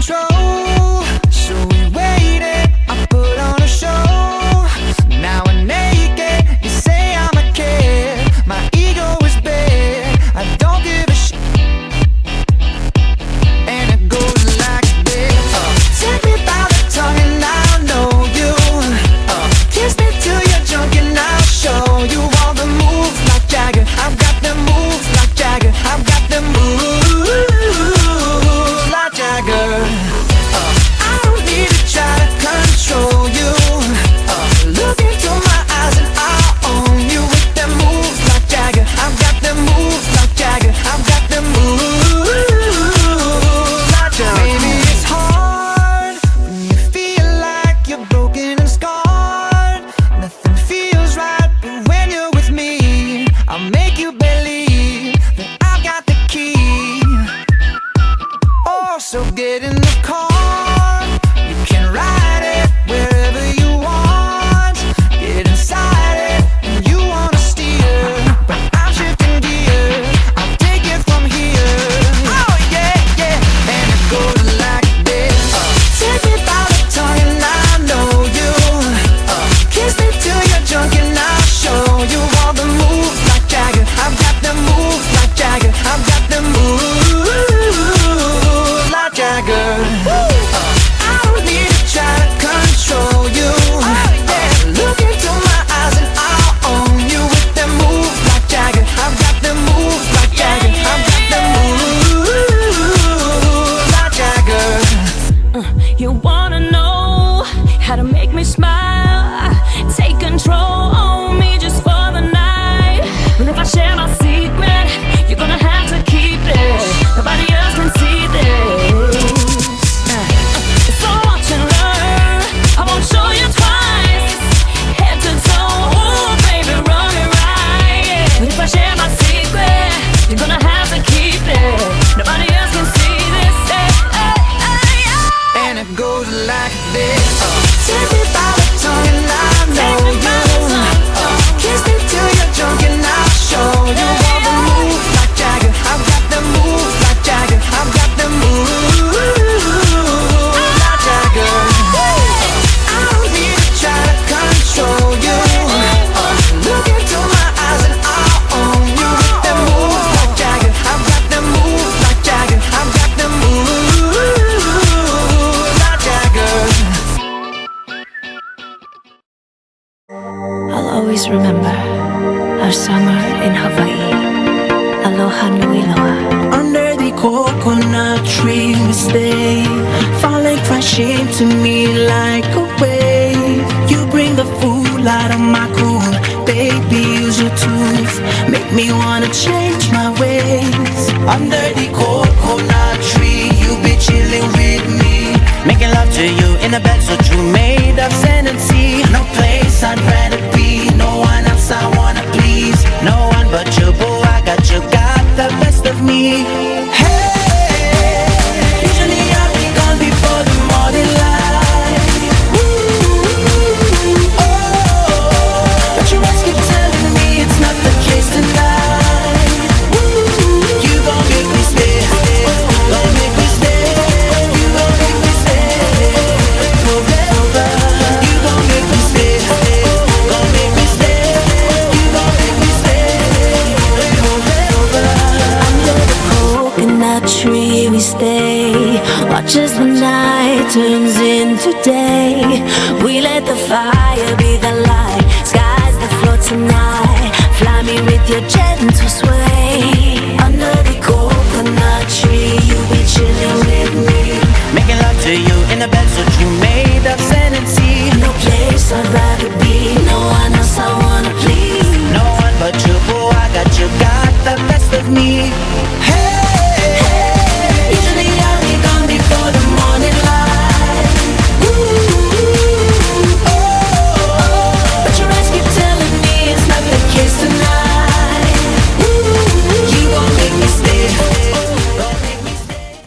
control. So we waited, I put on a show. Now we're naked, you say I'm a kid. My ego is big, I don't give a shit. And it goes like this. Take me by the tongue and I'll know you. Kiss me till you're drunk and I'll show you all the moves like Jagger. I've got the moves like Jagger. I've got the moves like Jagger. I don't need to try to control you. Look into my eyes and I'll own you with them moves like Jagger. I've got them moves like Jagger. I've got them moves like Jagger. Maybe it's hard when you feel like you're broken and scarred. Nothing feels right, but when you're with me, I'll make you believe that I've got the key. Oh, so get in the car, you can ride it wherever you want. Get inside it, and you wanna steer, but I'm shifting gears, I'll take it from here. Oh yeah, yeah, and it goes like this. Take me by the tongue and I know you. Kiss me till you're drunk and I'll show you all the moves like Jagger. I've got the moves like Jagger. I've got the moves like Jagger. I don't need to try to control you. Look into my eyes and I'll own you with them moves like Jagger. I've got the moves like Jagger. I've got the moves like Jagger. You wanna know how to make me smile? Take control on me just for the night. And if I share my secret, you're gonna have to keep it. Nobody else can see this. So watch and learn. I won't show you twice. Head to toe, ooh, baby, run it right. But if I share my secret, you're gonna have to keep it. Nobody else can see this. And it goes like this. Take me by the tongue and I know you. Kiss me till you're drunk and I'll show you all the moves like Jagger. I've got the moves like Jagger. I've got the moves like Jagger. I don't need to try to control you. Look into my eyes and I'll own you with the moves like Jagger. I've got the moves like Jagger. I've got the moves like Jagger. I'll always remember our summer in Hawaii. Aloha nui loa. Under the coconut tree we stay, falling crashing to me like a wave. You bring the fool out of my cool, baby, use your tools, make me wanna change my ways. Under the coconut tree, you be chilling with me, making love to you in a bed so true, made of sand and sea. No place I'd rather be, no one else I wanna please, no one but you, boo, I got you, got the best of me. Hey, usually I'll be gone before the morning light. Ooh, oh, but your eyes keep telling me it's not the case tonight. Ooh, you gon' make me stay, gon' make me stay, you gon' make me stay forever. You gon' make me stay, gon' make me stay, you gon' make me stay forever. Under the coconut tree we stay, watch as the night turns into day. We let the fire be the light, skies the floor tonight. Fly me with your gentle sway. Under the coconut tree, you be chilling with me,